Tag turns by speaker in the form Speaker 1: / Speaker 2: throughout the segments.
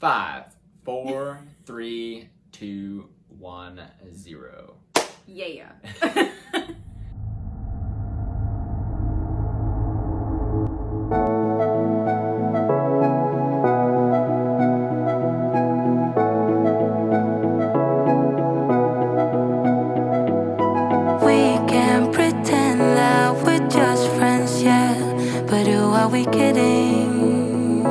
Speaker 1: 5, 4, 3, 2, 1, 0.
Speaker 2: Yeah.
Speaker 3: We kidding?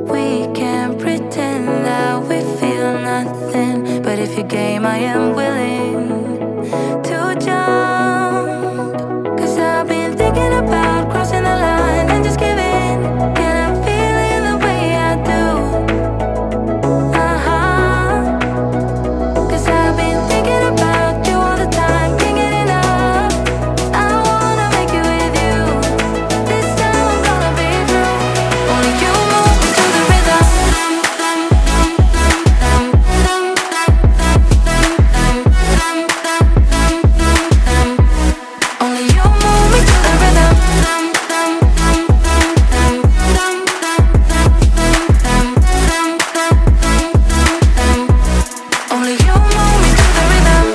Speaker 3: We can't pretend that we feel nothing, but if you're game, I am willing to jump. Cause I've been thinking about crossing the line and just giving. Can I feel it the way I do? Cause I've been thinking about you all the time, can't get enough. I wanna make it with you. This time I'm gonna be true. Only you move me to the rhythm. Only you move me to the rhythm. Only you move me to the rhythm.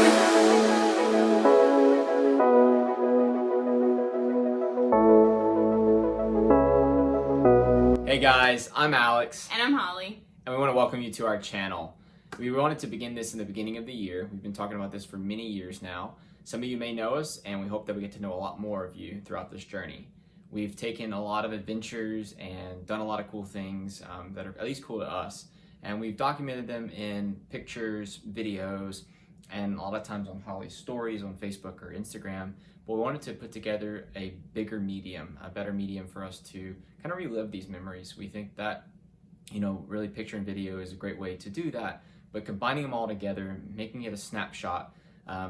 Speaker 1: Hey guys, I'm Alex,
Speaker 2: And I'm Holly.
Speaker 1: and we want to welcome you to our channel. We wanted to begin this in the beginning of the year. We've been talking about this for many years now. Some of you may know us, and we hope that we get to know a lot more of you throughout this journey. We've taken a lot of adventures and done a lot of cool things that are at least cool to us, and we've documented them in pictures, videos, and a lot of times on Holly's stories on Facebook or Instagram. But we wanted to put together a bigger medium, a better medium for us to kind of relive these memories. We think that, really picture and video is a great way to do that, but combining them all together, making it a snapshot,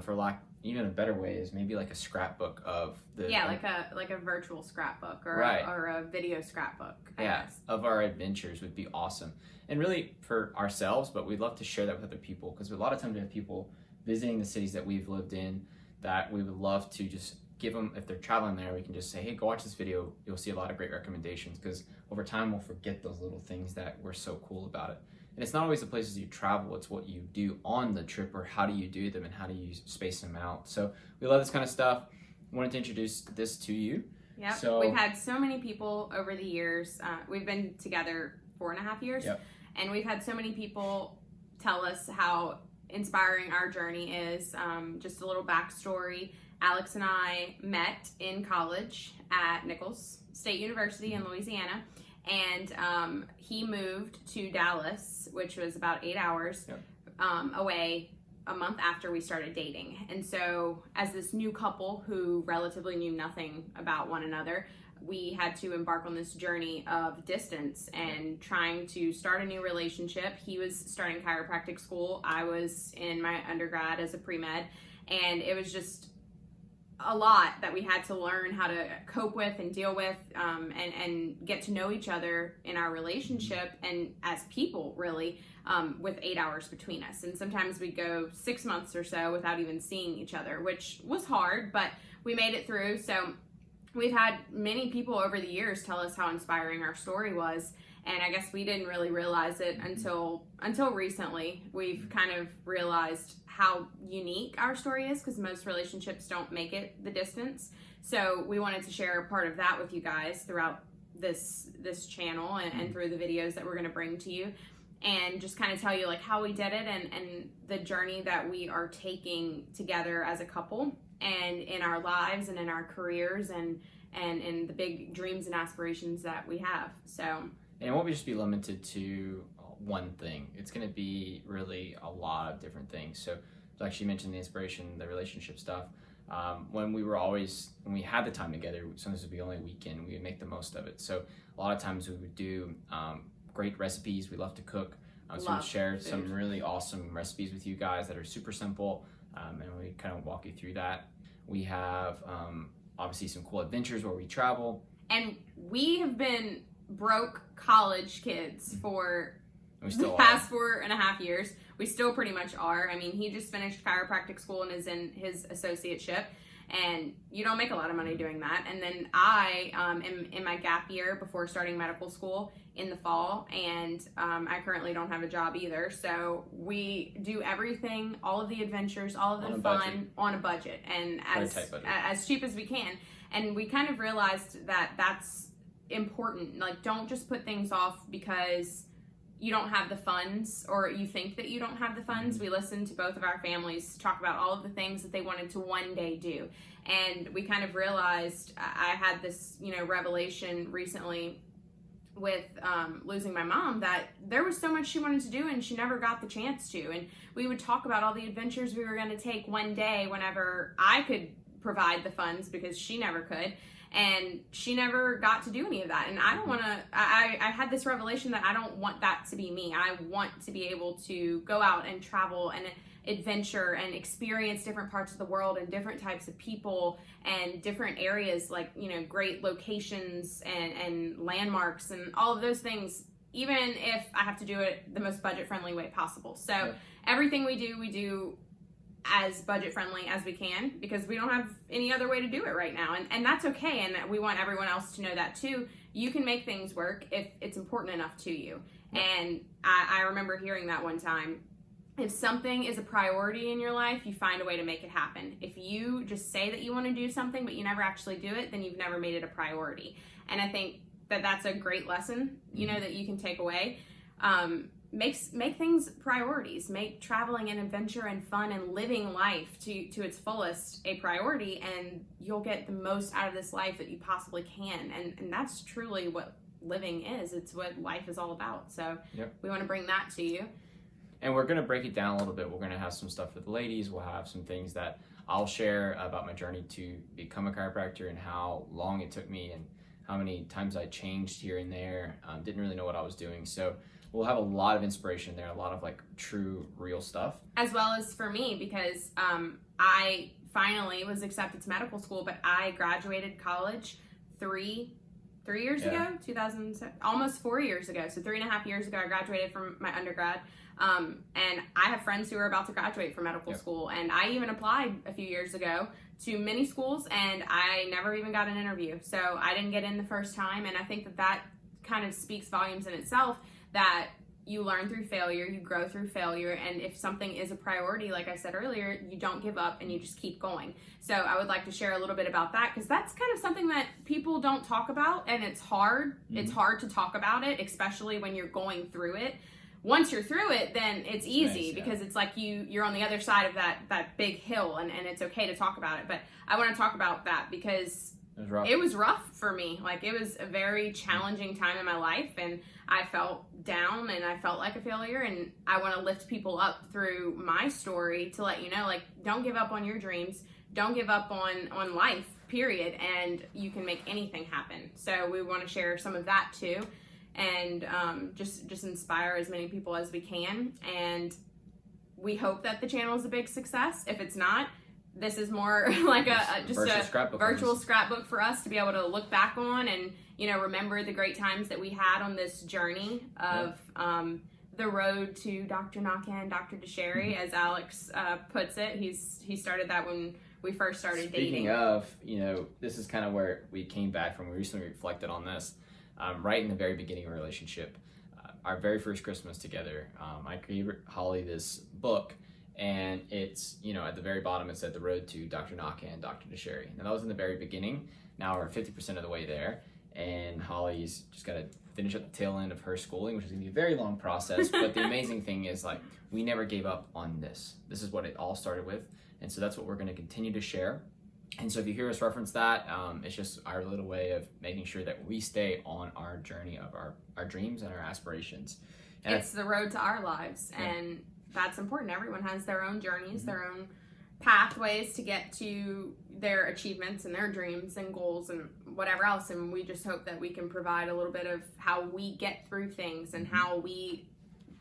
Speaker 1: for lack even a better way is maybe like a scrapbook of the
Speaker 2: like a virtual scrapbook or
Speaker 1: Right.
Speaker 2: or a video scrapbook. I guess.
Speaker 1: of our adventures would be awesome, and really for ourselves, but we'd love to share that with other people because a lot of times we have people visiting the cities that we've lived in that we would love to just give them, if they're traveling there, we can just say, hey, go watch this video. You'll see a lot of great recommendations because over time we'll forget those little things that were so cool about it. And it's not always the places you travel, it's what you do on the trip or how do you do them and how do you space them out. So we love this kind of stuff. I wanted to introduce this to you.
Speaker 2: Yep.
Speaker 1: So
Speaker 2: We've had so many people over the years. We've been together 4.5 years.
Speaker 1: Yep.
Speaker 2: And we've had so many people tell us how inspiring our journey is. Just a little backstory. Alex and I met in college at Nichols State University in Louisiana. And he moved to Dallas, which was about 8 hours away, a month after we started dating. And so as this new couple who relatively knew nothing about one another, we had to embark on this journey of distance and trying to start a new relationship. He was starting chiropractic school. I was in my undergrad as a pre-med, and it was just a lot that we had to learn how to cope with and deal with, and get to know each other in our relationship and as people, really, with 8 hours between us. And sometimes we'd go 6 months or so without even seeing each other, which was hard, but we made it through. So we've had many people over the years tell us how inspiring our story was, and I guess we didn't really realize it until recently. We've kind of realized how unique our story is because most relationships don't make it the distance. So we wanted to share a part of that with you guys throughout this channel and through the videos that we're going to bring to you, and just kind of tell you like how we did it and the journey that we are taking together as a couple and in our lives and in our careers and in the big dreams and aspirations that we have. So,
Speaker 1: and it won't just be limited to one thing. It's going to be really a lot of different things. So like she mentioned, the inspiration, the relationship stuff. When we had the time together, sometimes it would be only a weekend, we would make the most of it. So a lot of times we would do great recipes. We love to cook. So we'd share some really awesome recipes with you guys that are super simple, and we kind of walk you through that. We have obviously some cool adventures where we travel.
Speaker 2: And we have been broke college kids for the
Speaker 1: are.
Speaker 2: past 4.5 years. We still pretty much are. I mean, he just finished chiropractic school and is in his associateship. and you don't make a lot of money doing that. And then I am in my gap year before starting medical school in the fall, and I currently don't have a job either. So we do everything, all of the adventures, all of the fun on a budget, and as cheap as we can. And we kind of realized that that's important. Like, don't just put things off because you don't have the funds, or you think that you don't have the funds. We listened to both of our families talk about all of the things that they wanted to one day do. And we kind of realized, I had this, revelation recently with losing my mom, that there was so much she wanted to do and she never got the chance to. And we would talk about all the adventures we were going to take one day whenever I could provide the funds, because she never could. And she never got to do any of that. And I don't want to, I had this revelation that I don't want that to be me. I want to be able to go out and travel and adventure and experience different parts of the world and different types of people and different areas, like, great locations and landmarks and all of those things, even if I have to do it the most budget-friendly way possible. So everything we do as budget friendly as we can, because we don't have any other way to do it right now, and that's okay. And we want everyone else to know that too. You can make things work if it's important enough to you. And I remember hearing that one time, if something is a priority in your life, you find a way to make it happen. If you just say that you want to do something but you never actually do it, then you've never made it a priority. And I think that that's a great lesson, that you can take away. Make things priorities. Make traveling and adventure and fun and living life to its fullest a priority, and you'll get the most out of this life that you possibly can. And that's truly what living is. It's what life is all about. So we want to bring that to you.
Speaker 1: And we're going to break it down a little bit. We're going to have some stuff for the ladies. We'll have some things that I'll share about my journey to become a chiropractor and how long it took me and how many times I changed here and there. Didn't really know what I was doing. So we'll have a lot of inspiration there, a lot of like true, real stuff.
Speaker 2: As well as for me, because I finally was accepted to medical school, but I graduated college three years ago, 2007, almost 4 years ago. So 3.5 years ago, I graduated from my undergrad. And I have friends who are about to graduate from medical school, and I even applied a few years ago to many schools, and I never even got an interview. So I didn't get in the first time, and I think that kind of speaks volumes in itself, that you learn through failure, you grow through failure, and if something is a priority, like I said earlier, you don't give up and you just keep going. So I would like to share a little bit about that, because that's kind of something that people don't talk about, and it's hard. It's hard to talk about it, especially when you're going through it. Once you're through it, then it's easy, because it's like you're on the other side of that big hill, and it's okay to talk about it. But I want to talk about that because it was rough for me. Like, it was a very challenging time in my life, and I felt down and I felt like a failure, and I want to lift people up through my story to let you know, like, don't give up on your dreams. Don't give up on life, period, and you can make anything happen. So we want to share some of that too, and just inspire as many people as we can. And we hope that the channel is a big success. If it's not, this is more like a virtual scrapbook for us to be able to look back on and, remember the great times that we had on this journey of the road to Dr. Naquin Dr. Dicharry, as Alex puts it. He started that when we first started dating.
Speaker 1: Speaking of, this is kind of where we came back from. We recently reflected on this. Right in the very beginning of our relationship, our very first Christmas together, I gave Holly this book, and it's, at the very bottom it said The Road to Dr. Naquin Dr. Dicharry. Now that was in the very beginning. Now we're 50% of the way there, and Holly's just got to finish up the tail end of her schooling, which is going to be a very long process. But the amazing thing is, like, we never gave up on this. This is what it all started with, and so that's what we're going to continue to share. And so if you hear us reference that, it's just our little way of making sure that we stay on our journey of our dreams and our aspirations. And
Speaker 2: it's the road to our lives, and that's important. Everyone has their own journeys, their own pathways to get to their achievements and their dreams and goals and whatever else. And we just hope that we can provide a little bit of how we get through things and how we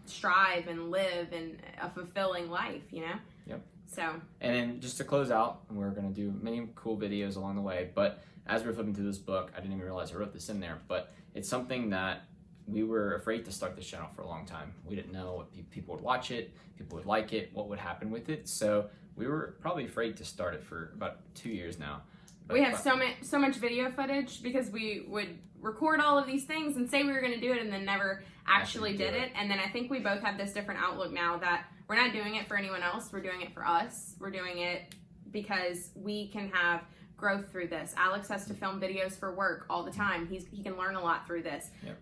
Speaker 2: strive and live in a fulfilling life, Yep. So. And
Speaker 1: then just to close out, we're going to do many cool videos along the way, but as we're flipping through this book, I didn't even realize I wrote this in there, but it's something that we were afraid to start this channel for a long time. We didn't know what people would watch it, people would like it, what would happen with it. So We were probably afraid to start it for about 2 years now. But
Speaker 2: we have so much video footage because we would record all of these things and say we were going to do it and then never actually did it. And then I think we both have this different outlook now that we're not doing it for anyone else. We're doing it for us. We're doing it because we can have growth through this. Alex has to film videos for work all the time. He can learn a lot through this.
Speaker 1: Yep.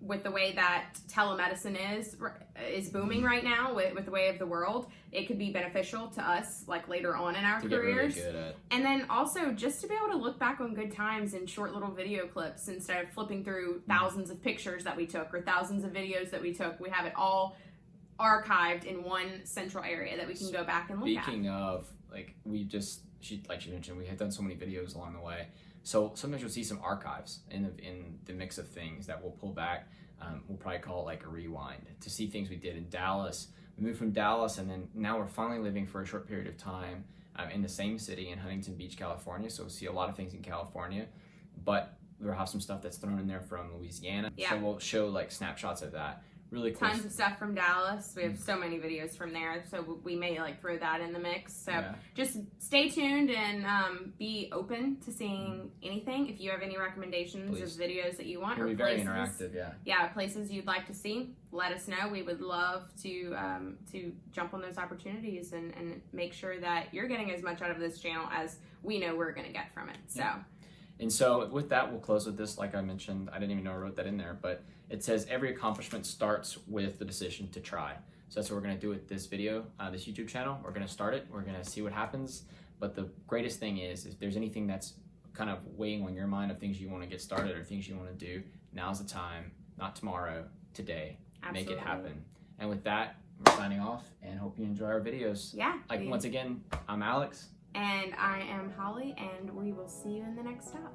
Speaker 2: With the way that telemedicine is booming right now, with the way of the world, it could be beneficial to us like later on in our careers.
Speaker 1: Get really good at.
Speaker 2: And then also just to be able to look back on good times in short little video clips instead of flipping through thousands of pictures that we took or thousands of videos that we took. We have it all archived in one central area that we can go back and look at.
Speaker 1: Speaking of, like, she mentioned, we had done so many videos along the way. So sometimes you'll see some archives in the mix of things that we'll pull back. We'll probably call it like a rewind to see things we did in Dallas. We moved from Dallas, and then now we're finally living for a short period of time in the same city in Huntington Beach, California. So we'll see a lot of things in California, but we'll have some stuff that's thrown in there from Louisiana.
Speaker 2: Yeah.
Speaker 1: So we'll show like snapshots of that. Really cool.
Speaker 2: Tons of stuff from Dallas. We have so many videos from there, so we may like throw that in the mix. So just stay tuned and be open to seeing anything. If you have any recommendations of videos that you want,
Speaker 1: It'll
Speaker 2: or
Speaker 1: be very interactive.
Speaker 2: Yeah, places you'd like to see, let us know. We would love to jump on those opportunities and make sure that you're getting as much out of this channel as we know we're going to get from it. So.
Speaker 1: Yeah. And so with that, we'll close with this. Like I mentioned, I didn't even know I wrote that in there, but it says every accomplishment starts with the decision to try. So that's what we're going to do with this video, this YouTube channel. We're going to start it. We're going to see what happens. But the greatest thing is, if there's anything that's kind of weighing on your mind of things you want to get started or things you want to do, now's the time, not tomorrow, today.
Speaker 2: Absolutely.
Speaker 1: Make it happen. And with that, we're signing off and hope you enjoy our videos.
Speaker 2: Yeah.
Speaker 1: Once again, I'm Alex.
Speaker 2: And I am Holly, and we will see you in the next stop.